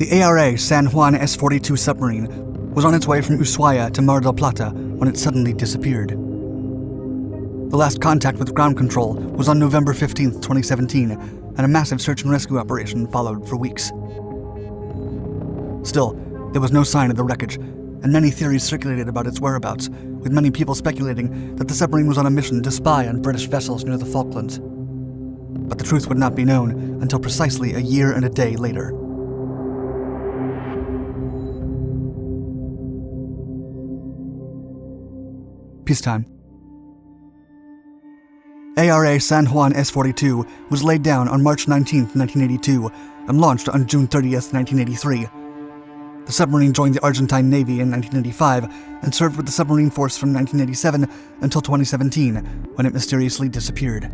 The ARA San Juan S-42 submarine was on its way from Ushuaia to Mar del Plata when it suddenly disappeared. The last contact with ground control was on November 15, 2017, and a massive search and rescue operation followed for weeks. Still, there was no sign of the wreckage, and many theories circulated about its whereabouts, with many people speculating that the submarine was on a mission to spy on British vessels near the Falklands. But the truth would not be known until precisely a year and a day later. Peacetime. ARA San Juan S-42 was laid down on March 19, 1982, and launched on June 30, 1983. The submarine joined the Argentine Navy in 1985 and served with the submarine force from 1987 until 2017, when it mysteriously disappeared.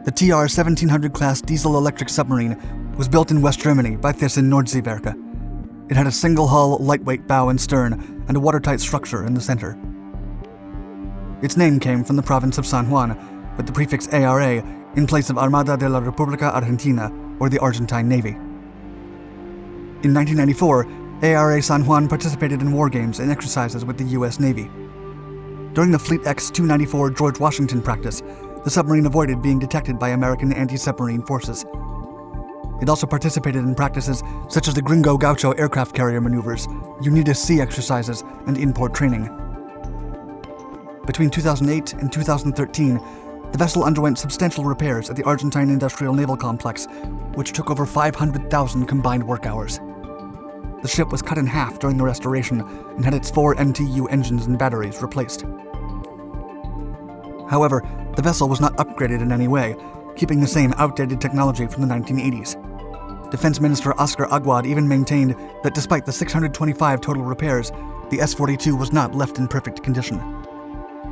The TR-1700 class diesel-electric submarine was built in West Germany by Thyssen-Nordseewerke. It had a single-hull, lightweight bow and stern, and a watertight structure in the center. Its name came from the province of San Juan, with the prefix ARA in place of Armada de la República Argentina, or the Argentine Navy. In 1994, ARA San Juan participated in war games and exercises with the U.S. Navy. During the Fleet X-294 George Washington practice, the submarine avoided being detected by American anti-submarine forces. It also participated in practices such as the Gringo Gaucho aircraft carrier maneuvers, UNITAS Sea exercises, and in-port training. Between 2008 and 2013, the vessel underwent substantial repairs at the Argentine Industrial Naval Complex, which took over 500,000 combined work hours. The ship was cut in half during the restoration and had its 4 MTU engines and batteries replaced. However, the vessel was not upgraded in any way, keeping the same outdated technology from the 1980s. Defense Minister Oscar Aguad even maintained that despite the 625 total repairs, the S-42 was not left in perfect condition.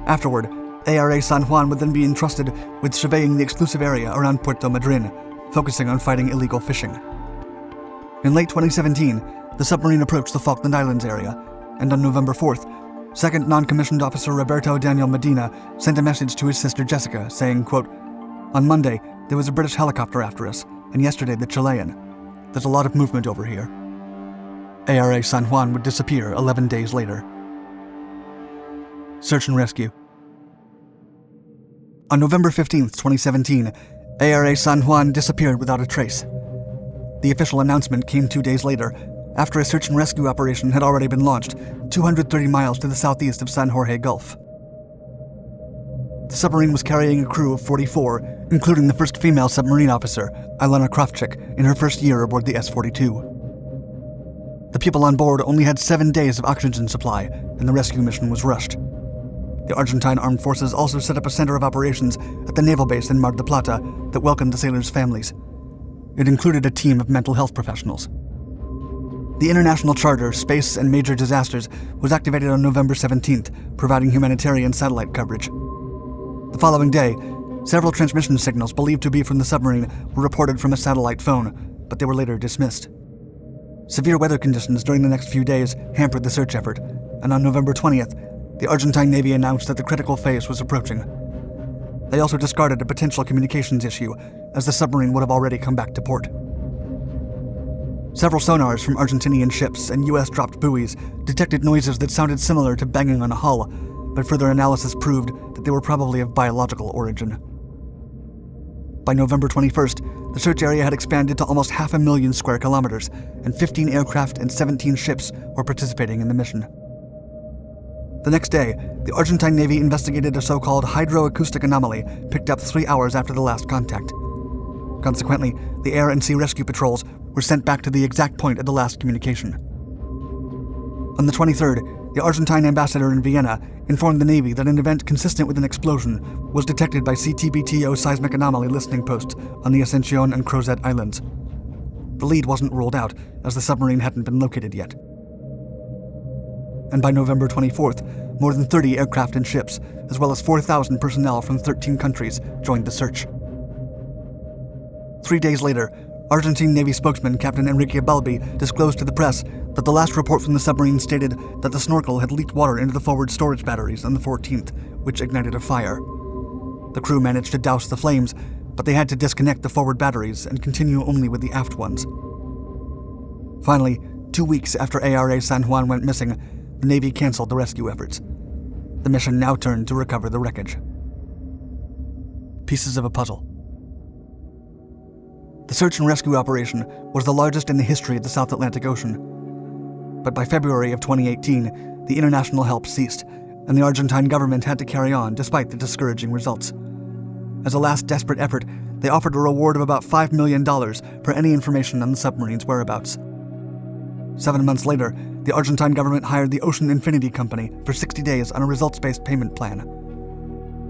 Afterward, ARA San Juan would then be entrusted with surveying the exclusive area around Puerto Madryn, focusing on fighting illegal fishing. In late 2017, the submarine approached the Falkland Islands area, and on November 4th, Second Non-Commissioned Officer Roberto Daniel Medina sent a message to his sister Jessica, saying, quote, "On Monday, there was a British helicopter after us, and yesterday the Chilean. There's a lot of movement over here." ARA San Juan would disappear 11 days later. Search and rescue. On November 15, 2017, ARA San Juan disappeared without a trace. The official announcement came 2 days later, after a search and rescue operation had already been launched 230 miles to the southeast of San Jorge Gulf. The submarine was carrying a crew of 44, including the first female submarine officer, Ilona Kravchik, in her first year aboard the S-42. The people on board only had 7 days of oxygen supply, and the rescue mission was rushed. The Argentine Armed Forces also set up a center of operations at the naval base in Mar del Plata that welcomed the sailors' families. It included a team of mental health professionals. The International Charter, Space and Major Disasters was activated on November 17th, providing humanitarian satellite coverage. The following day, several transmission signals believed to be from the submarine were reported from a satellite phone, but they were later dismissed. Severe weather conditions during the next few days hampered the search effort, and on November 20th, the Argentine Navy announced that the critical phase was approaching. They also discarded a potential communications issue, as the submarine would have already come back to port. Several sonars from Argentinian ships and U.S. dropped buoys detected noises that sounded similar to banging on a hull, but further analysis proved that they were probably of biological origin. By November 21st, the search area had expanded to almost 500,000 square kilometers, and 15 aircraft and 17 ships were participating in the mission. The next day, the Argentine Navy investigated a so-called hydroacoustic anomaly picked up 3 hours after the last contact. Consequently, the air and sea rescue patrols were sent back to the exact point of the last communication. On the 23rd, the Argentine ambassador in Vienna informed the Navy that an event consistent with an explosion was detected by CTBTO seismic anomaly listening posts on the Ascension and Crozet Islands. The lead wasn't ruled out, as the submarine hadn't been located yet. And by November 24th, more than 30 aircraft and ships, as well as 4,000 personnel from 13 countries, joined the search. 3 days later, Argentine Navy spokesman Captain Enrique Balbi disclosed to the press that the last report from the submarine stated that the snorkel had leaked water into the forward storage batteries on the 14th, which ignited a fire. The crew managed to douse the flames, but they had to disconnect the forward batteries and continue only with the aft ones. Finally, 2 weeks after ARA San Juan went missing, the Navy canceled the rescue efforts. The mission now turned to recover the wreckage. Pieces of a puzzle. The search and rescue operation was the largest in the history of the South Atlantic Ocean. But by February of 2018, the international help ceased, and the Argentine government had to carry on despite the discouraging results. As a last desperate effort, they offered a reward of about $5 million for any information on the submarine's whereabouts. 7 months later, the Argentine government hired the Ocean Infinity Company for 60 days on a results-based payment plan.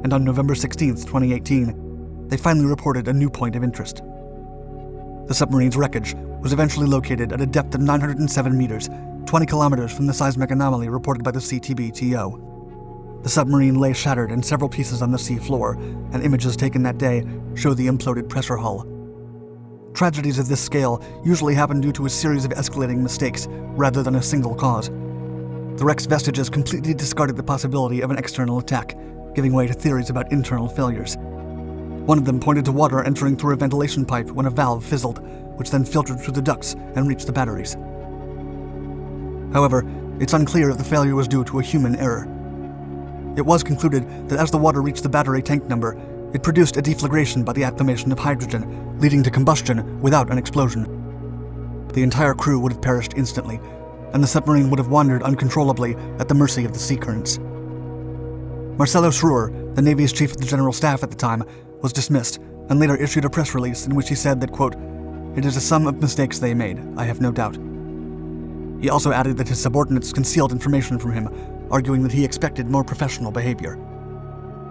And on November 16, 2018, they finally reported a new point of interest. The submarine's wreckage was eventually located at a depth of 907 meters, 20 kilometers from the seismic anomaly reported by the CTBTO. The submarine lay shattered in several pieces on the sea floor, and images taken that day show the imploded pressure hull. Tragedies of this scale usually happen due to a series of escalating mistakes rather than a single cause. The wreck's vestiges completely discarded the possibility of an external attack, giving way to theories about internal failures. One of them pointed to water entering through a ventilation pipe when a valve fizzled, which then filtered through the ducts and reached the batteries. However, it's unclear if the failure was due to a human error. It was concluded that as the water reached the battery tank number, it produced a deflagration by the acclimation of hydrogen, leading to combustion without an explosion. The entire crew would have perished instantly, and the submarine would have wandered uncontrollably at the mercy of the sea currents. Marcelo Schroer, the Navy's chief of the general staff at the time, was dismissed and later issued a press release in which he said that, quote, "It is a sum of mistakes they made, I have no doubt." He also added that his subordinates concealed information from him, arguing that he expected more professional behavior.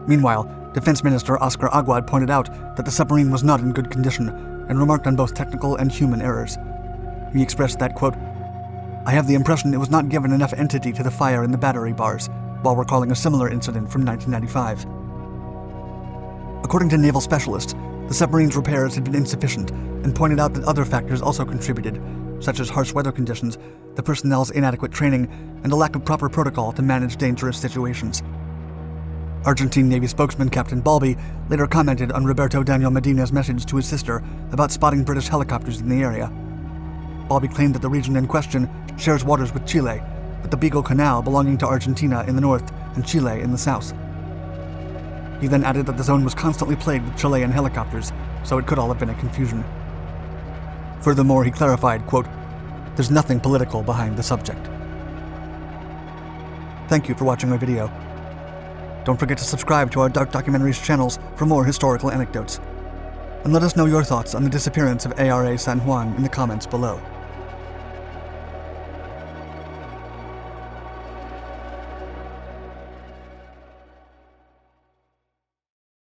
Meanwhile, Defense Minister Oscar Aguad pointed out that the submarine was not in good condition and remarked on both technical and human errors. He expressed that, quote, "I have the impression it was not given enough entity to the fire in the battery bars," while recalling a similar incident from 1995. According to naval specialists, the submarine's repairs had been insufficient and pointed out that other factors also contributed, such as harsh weather conditions, the personnel's inadequate training, and a lack of proper protocol to manage dangerous situations. Argentine Navy spokesman Captain Balbi later commented on Roberto Daniel Medina's message to his sister about spotting British helicopters in the area. Balbi claimed that the region in question shares waters with Chile, with the Beagle Canal belonging to Argentina in the north and Chile in the south. He then added that the zone was constantly plagued with Chilean helicopters, so it could all have been a confusion. Furthermore, he clarified, quote, "There's nothing political behind the subject." Thank you for watching our video. Don't forget to subscribe to our Dark Documentaries channels for more historical anecdotes. And let us know your thoughts on the disappearance of ARA San Juan in the comments below.